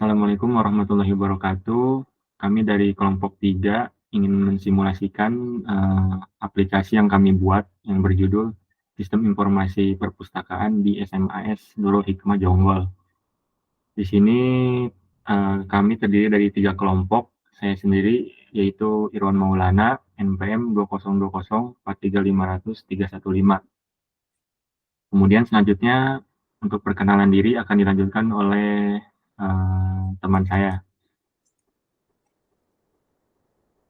Assalamualaikum warahmatullahi wabarakatuh. Kami dari kelompok 3 ingin mensimulasikan aplikasi yang kami buat yang berjudul Sistem Informasi Perpustakaan di SMAS Nurul Hikmah Jonggol. Di sini kami terdiri dari 3 kelompok. Saya sendiri yaitu Irwan Maulana, NPM 2020435315. Kemudian selanjutnya untuk perkenalan diri akan dilanjutkan oleh teman saya.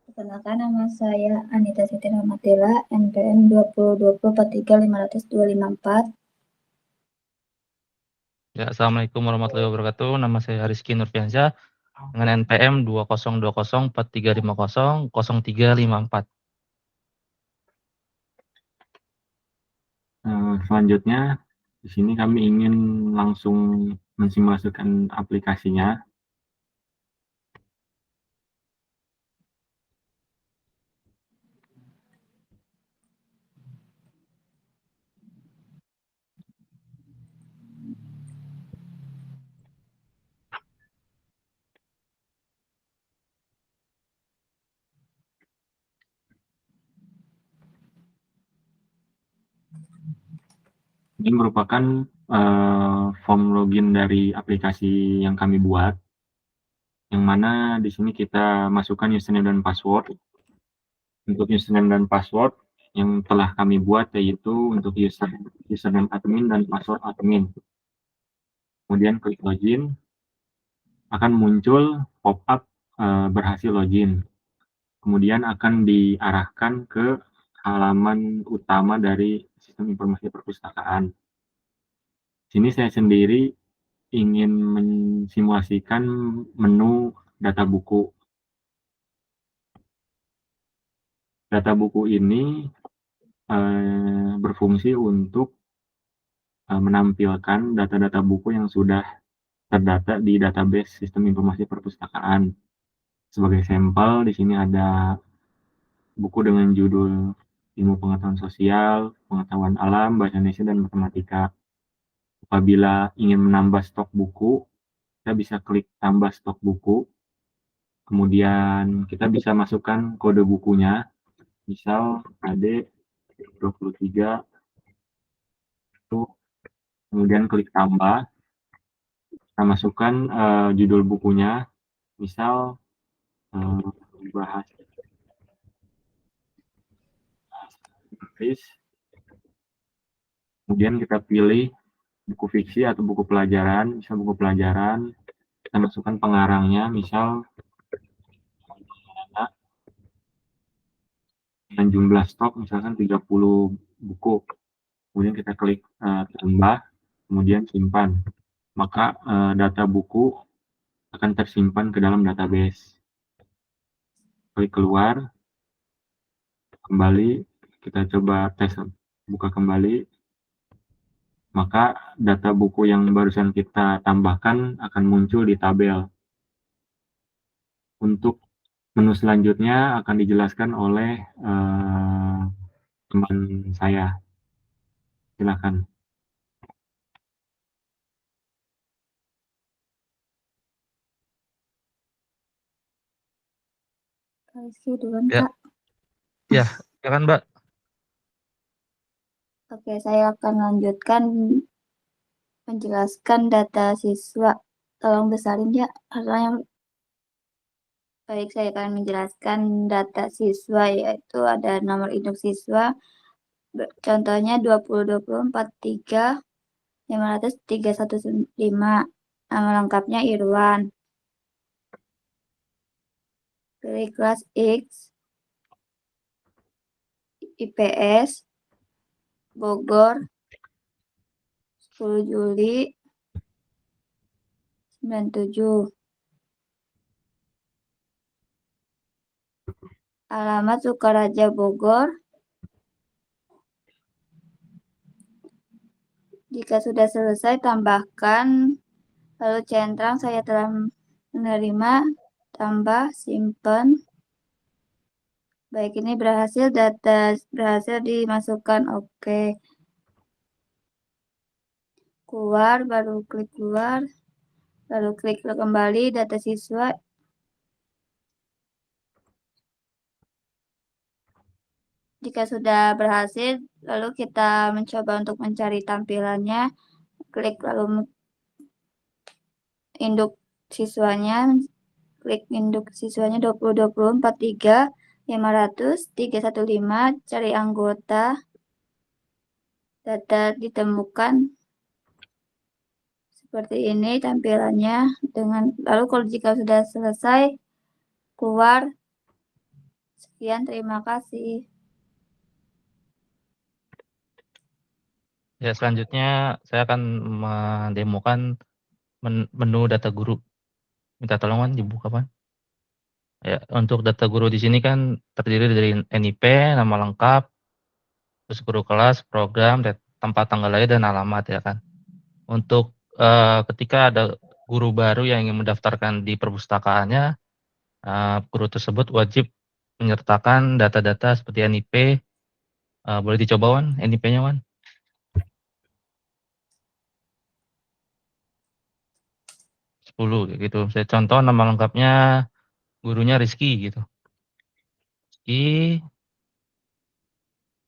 Perkenalkan, nama saya Anita Siti Rahmatilla, NPM 2020435254. Ya, Assalamualaikum warahmatullahi wabarakatuh. Nama saya Rizky Nurfiansyah dengan NPM 202043500354. Selanjutnya, di sini kami ingin langsung mensimulasikan aplikasinya. Ini merupakan form login dari aplikasi yang kami buat, yang mana di sini kita masukkan username dan password. Untuk username dan password yang telah kami buat yaitu untuk username admin dan password admin. Kemudian klik login, akan muncul pop-up berhasil login. Kemudian akan diarahkan ke halaman utama dari sistem informasi perpustakaan. Sini saya sendiri ingin mensimulasikan menu data buku. Data buku ini berfungsi untuk menampilkan data-data buku yang sudah terdata di database sistem informasi perpustakaan. Sebagai sampel, di sini ada buku dengan judul Ilmu Pengetahuan Sosial, Pengetahuan Alam, Bahasa Indonesia, dan Matematika. Apabila ingin menambah stok buku, kita bisa klik tambah stok buku. Kemudian kita bisa masukkan kode bukunya, misal AD 23, kemudian klik tambah. Kita masukkan judul bukunya, misal bahasa Inggris. Kemudian kita pilih buku fiksi atau buku pelajaran. Misal buku pelajaran, kita masukkan pengarangnya, misal dengan jumlah stok misalkan 30 buku. Kemudian kita klik tambah, kemudian simpan. Maka data buku akan tersimpan ke dalam database. Klik keluar, kembali, kita coba tes buka kembali. Maka data buku yang barusan kita tambahkan akan muncul di tabel. Untuk menu selanjutnya akan dijelaskan oleh teman saya. Silakan. Rizky duluan, Ya. Kak. Ya, silakan Mbak. Oke, saya akan lanjutkan menjelaskan data siswa. Tolong besarin ya, hasilnya. Baik, saya akan menjelaskan data siswa, yaitu ada nomor induk siswa, contohnya 2024350315. Nama lengkapnya Irwan. Pilih kelas X, IPS, Bogor, 10 Juli 97. Alamat Sukaraja Bogor. Jika sudah selesai, tambahkan, lalu centang saya telah menerima, tambah, simpan. Baik, ini berhasil, data berhasil dimasukkan, oke. Keluar, baru klik keluar. lalu klik kembali data siswa. Jika sudah berhasil, lalu kita mencoba untuk mencari tampilannya, klik lalu induk siswanya, klik induk siswanya 2020-43-500-315, cari anggota, data ditemukan seperti ini tampilannya. Lalu kalau jika sudah selesai, keluar. Sekian, terima kasih. Ya, selanjutnya saya akan mendemokan menu data guru. Minta tolong Wan dibuka Wan. Ya, untuk data guru di sini kan terdiri dari NIP, nama lengkap, terus guru kelas, program, tempat tanggal lahir dan alamat ya kan. Untuk ketika ada guru baru yang ingin mendaftarkan di perpustakaannya, guru tersebut wajib menyertakan data-data seperti NIP. Boleh dicoba Wan, NIP-nya Wan. Gitu. Saya contoh nama lengkapnya gurunya Rizky gitu. Rizky,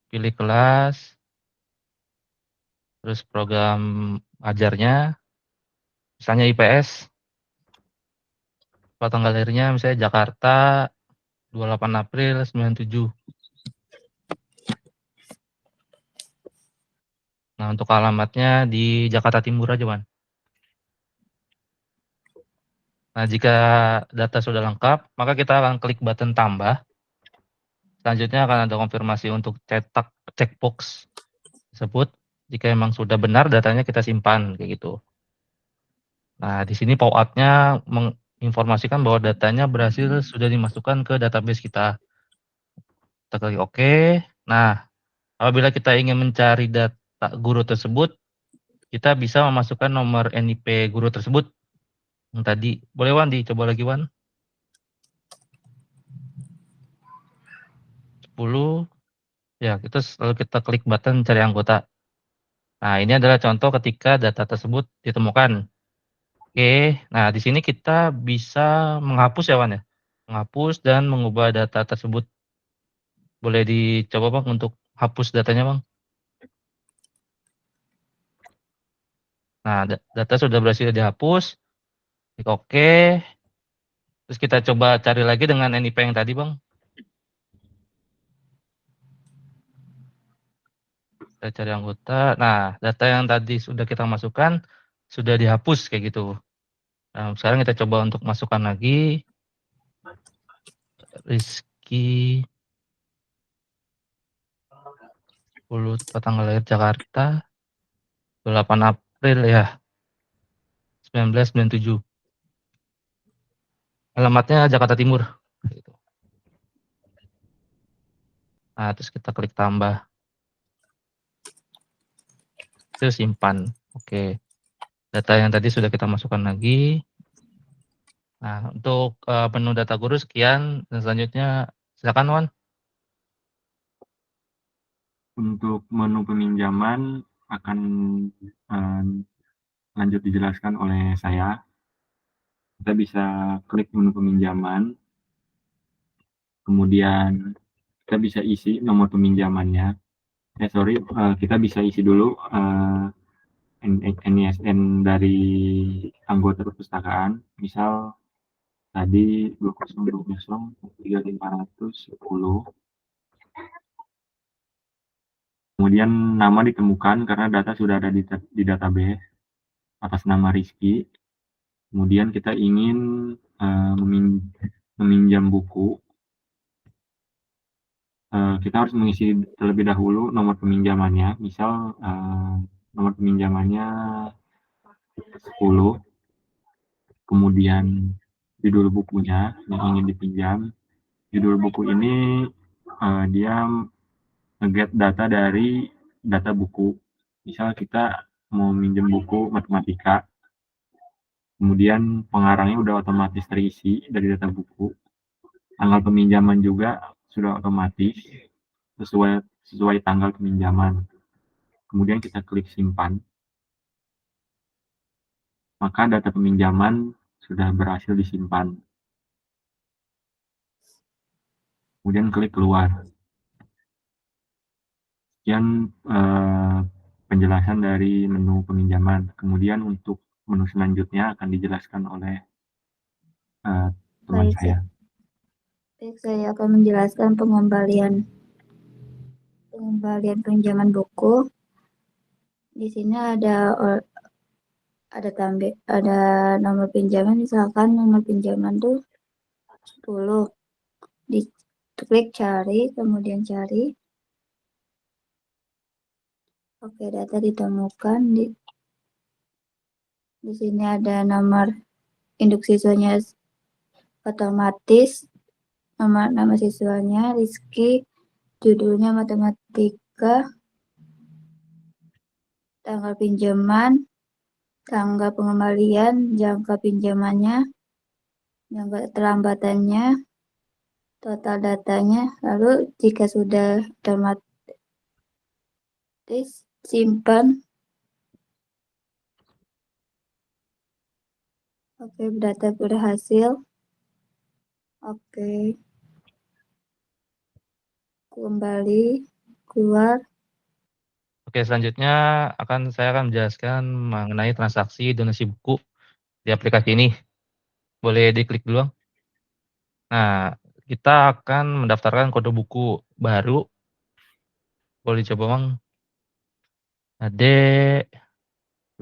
pilih kelas, terus program ajarnya, misalnya IPS, tanggal lahirnya misalnya Jakarta 28 April 97. Nah, untuk alamatnya di Jakarta Timur aja, Wan. Nah, jika data sudah lengkap, maka kita akan klik button tambah. Selanjutnya akan ada konfirmasi untuk cetak checkbox tersebut. Jika memang sudah benar datanya kita simpan kayak gitu. Nah, di sini pop-up-nya menginformasikan bahwa datanya berhasil sudah dimasukkan ke database kita. Kita klik OK. Nah, apabila kita ingin mencari data guru tersebut, kita bisa memasukkan nomor NIP guru tersebut yang tadi. Boleh Wan dicoba lagi Wan. 10. Ya, lalu kita klik button cari anggota. Nah, ini adalah contoh ketika data tersebut ditemukan. Oke, nah di sini kita bisa menghapus ya Wan ya. Menghapus dan mengubah data tersebut. Boleh dicoba Bang untuk hapus datanya Bang. Nah, data sudah berhasil dihapus. Klik OK. Terus kita coba cari lagi dengan NIP yang tadi Bang. Kita cari anggota. Nah, data yang tadi sudah kita masukkan sudah dihapus kayak gitu. Nah, sekarang kita coba untuk masukkan lagi. Rizky 10 tanggal lahir Jakarta 28 April ya 1997. Alamatnya Jakarta Timur. Gitu. Nah, terus kita klik tambah. Terus simpan. Oke. Data yang tadi sudah kita masukkan lagi. Nah, untuk menu data guru sekian. Dan selanjutnya silakan Wan. Untuk menu peminjaman akan lanjut dijelaskan oleh saya. Kita bisa klik menu peminjaman, kemudian kita bisa isi nomor peminjamannya. Kita bisa isi dulu NISN dari anggota perpustakaan. Misal tadi 2020-3510. Kemudian nama ditemukan karena data sudah ada di database atas nama Rizky. Kemudian kita ingin meminjam buku. Kita harus mengisi terlebih dahulu nomor peminjamannya. Misal nomor peminjamannya 10. Kemudian judul bukunya yang ingin dipinjam. Judul buku ini dia nge-get data dari data buku. Misal kita mau minjem buku matematika, kemudian pengarangnya udah otomatis terisi dari data buku. Tanggal peminjaman juga sudah otomatis sesuai tanggal peminjaman. Kemudian kita klik simpan. maka data peminjaman sudah berhasil disimpan. Kemudian klik keluar. Sekian penjelasan dari menu peminjaman. Kemudian untuk menu selanjutnya akan dijelaskan oleh teman Baik, saya. Baik, saya akan menjelaskan pengembalian pinjaman buku. Di sini ada nomor pinjaman, misalkan nomor pinjaman tuh 10. Diklik cari, kemudian cari. Oke, data ditemukan. Di sini ada nomor induk siswanya otomatis, nama siswanya Rizky, judulnya matematika, tanggal pinjaman, tanggal pengembalian, jangka pinjamannya, jangka keterlambatannya, total datanya. Lalu jika sudah otomatis, simpan. Oke, data berhasil. Oke, kembali keluar. Oke, selanjutnya saya akan menjelaskan mengenai transaksi donasi buku di aplikasi ini. Boleh diklik dulu, Bang? Nah, kita akan mendaftarkan kode buku baru. Boleh dicoba, Bang? AD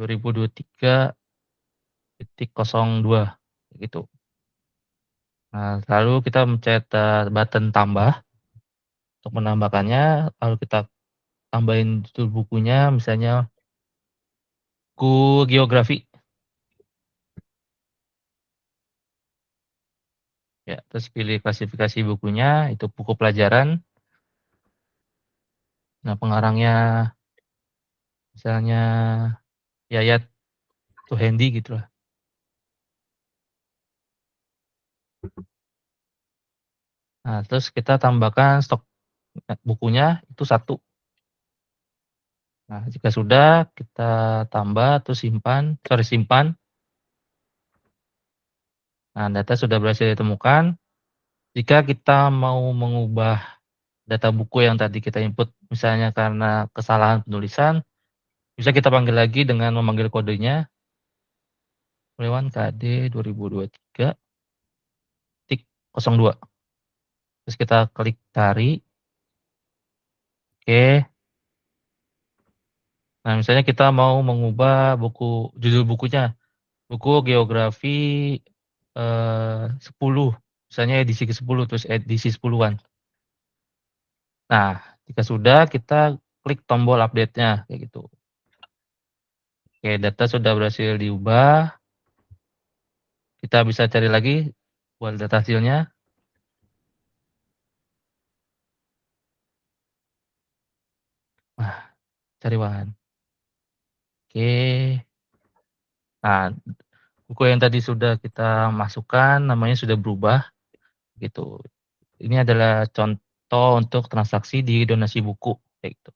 2023.02 gitu. Nah, lalu kita mencet button tambah untuk menambahkannya, lalu kita tambahin judul bukunya, misalnya buku geografi. Ya, terus pilih klasifikasi bukunya, itu buku pelajaran. Nah, pengarangnya misalnya Yayat Suhendi gitu lah. Nah, terus kita tambahkan stok bukunya itu 1. Nah, jika sudah kita tambah terus simpan. Nah, data sudah berhasil ditemukan. Jika kita mau mengubah data buku yang tadi kita input, misalnya karena kesalahan penulisan, bisa kita panggil lagi dengan memanggil kodenya Lewan KD 2023.02. Terus kita klik cari. Oke. Nah, misalnya kita mau mengubah judul bukunya, buku geografi 10, misalnya edisi ke-10 terus edisi 10-an. Nah, jika sudah kita klik tombol update-nya kayak gitu. Oke, data sudah berhasil diubah. Kita bisa cari lagi buat data hasilnya. Nah, cari Wan. Oke. Nah, buku yang tadi sudah kita masukkan namanya sudah berubah gitu. Ini adalah contoh untuk transaksi di donasi buku kayak gitu.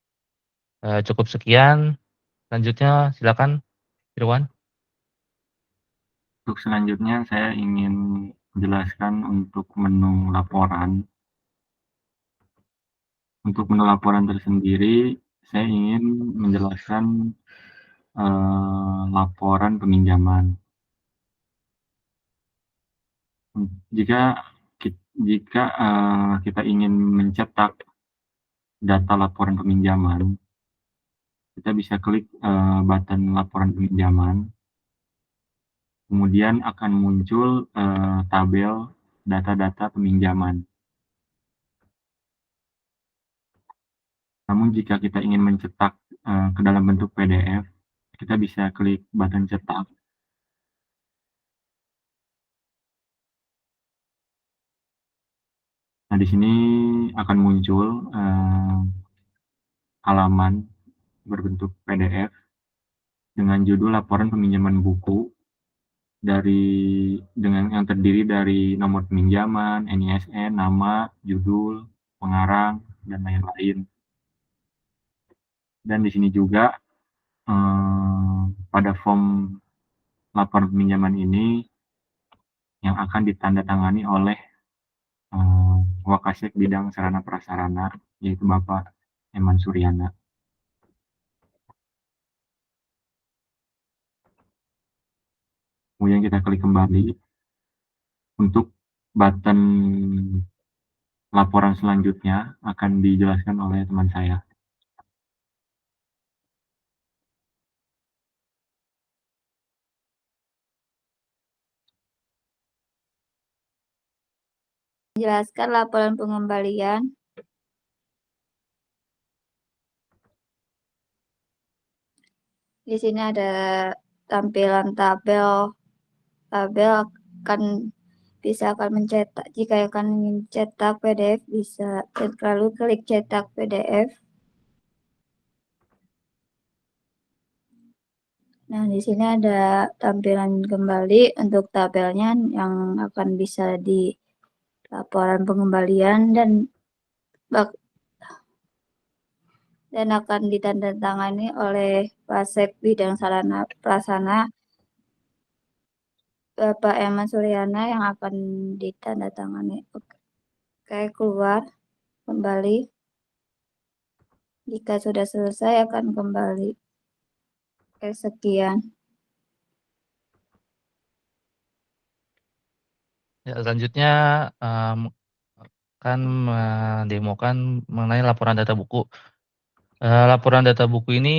Cukup sekian. Selanjutnya silakan Irwan. Untuk selanjutnya saya ingin menjelaskan untuk menu laporan. Untuk menu laporan tersendiri, saya ingin menjelaskan laporan peminjaman. Jika kita ingin mencetak data laporan peminjaman, kita bisa klik button laporan peminjaman. Kemudian akan muncul tabel data-data peminjaman. Namun jika kita ingin mencetak ke dalam bentuk PDF, kita bisa klik button cetak. Nah, di sini akan muncul halaman berbentuk PDF dengan judul laporan peminjaman buku yang terdiri dari nomor peminjaman, NISN, nama, judul, pengarang, dan lain-lain. Dan di sini juga pada form laporan peminjaman ini yang akan ditandatangani oleh Wakasek bidang sarana prasarana, yaitu Bapak Eman Suryana. Kemudian kita klik kembali. Untuk button laporan selanjutnya akan dijelaskan oleh teman saya. Jelaskan laporan pengembalian. Di sini ada tampilan tabel. Tabel akan mencetak. Jika akan mencetak PDF bisa lalu klik cetak PDF. Nah, di sini ada tampilan kembali untuk tabelnya yang akan bisa di laporan pengembalian dan akan ditandatangani oleh Wasek bidang sarana prasarana Bapak Eman Suryana yang akan ditandatangani. Oke, keluar kembali. Jika sudah selesai akan kembali. Oke, sekian. Ya, selanjutnya akan mendemokan mengenai laporan data buku. Laporan data buku ini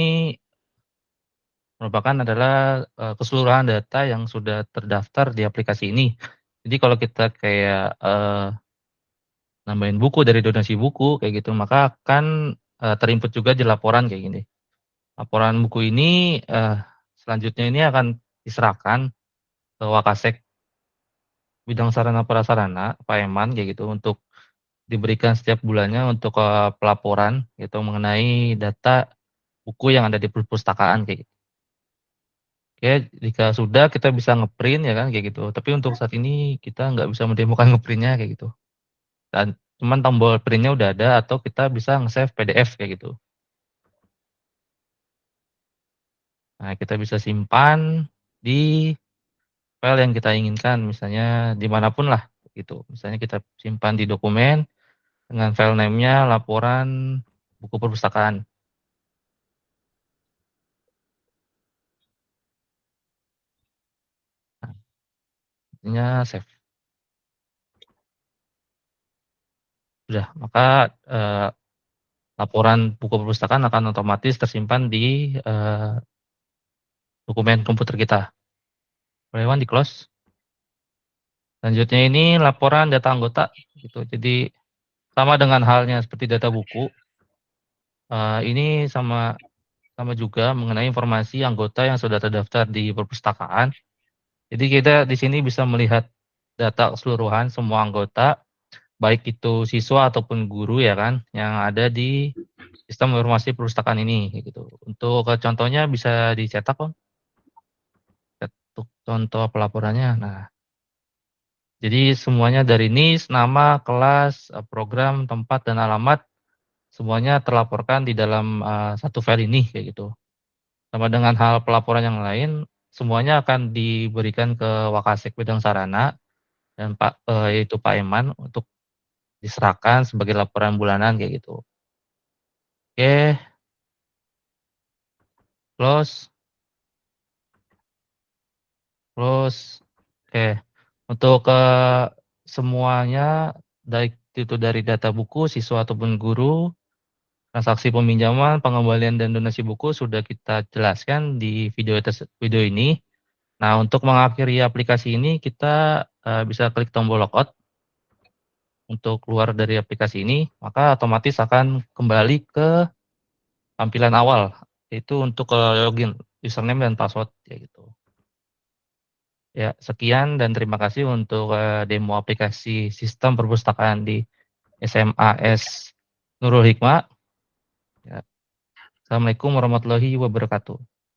merupakan adalah keseluruhan data yang sudah terdaftar di aplikasi ini. Jadi kalau kita kayak nambahin buku dari donasi buku kayak gitu, maka akan terinput juga di laporan kayak gini. Laporan buku ini selanjutnya ini akan diserahkan ke Wakasek bidang sarana prasarana Pak Eman kayak gitu untuk diberikan setiap bulannya untuk pelaporan gitu mengenai data buku yang ada di perpustakaan kayak gitu. Oke, jika sudah kita bisa ngeprint ya kan kayak gitu. Tapi untuk saat ini kita nggak bisa mendemokan ngeprintnya kayak gitu. Dan cuman tombol printnya udah ada atau kita bisa nge-save PDF kayak gitu. Nah, kita bisa simpan di file yang kita inginkan, misalnya dimanapun lah gitu. Misalnya kita simpan di dokumen dengan file name-nya laporan buku perpustakaan. Nah, artinya save. Sudah, maka laporan buku perpustakaan akan otomatis tersimpan di dokumen komputer kita. Boleh di close. Selanjutnya ini laporan data anggota gitu. Jadi sama dengan halnya seperti data buku. Ini sama juga mengenai informasi anggota yang sudah terdaftar di perpustakaan. Jadi kita di sini bisa melihat data keseluruhan semua anggota, baik itu siswa ataupun guru ya kan, yang ada di sistem informasi perpustakaan ini gitu. Untuk contohnya bisa dicetak Om. Untuk contoh pelaporannya. Nah, jadi semuanya dari NIS, nama, kelas, program, tempat dan alamat semuanya terlaporkan di dalam satu file ini kayak gitu. Sama dengan hal pelaporan yang lain, semuanya akan diberikan ke Wakasek bidang sarana dan yaitu Pak Eman untuk diserahkan sebagai laporan bulanan kayak gitu. Oke, close. Oke, untuk semuanya baik itu dari data buku, siswa ataupun guru, transaksi peminjaman, pengembalian dan donasi buku sudah kita jelaskan di video ini. Nah, untuk mengakhiri aplikasi ini kita bisa klik tombol logout untuk keluar dari aplikasi ini, maka otomatis akan kembali ke tampilan awal, yaitu untuk login username dan password kayak gitu. Ya, sekian dan terima kasih untuk demo aplikasi sistem perpustakaan di SMAS Nurul Hikmah. Ya. Assalamualaikum warahmatullahi wabarakatuh.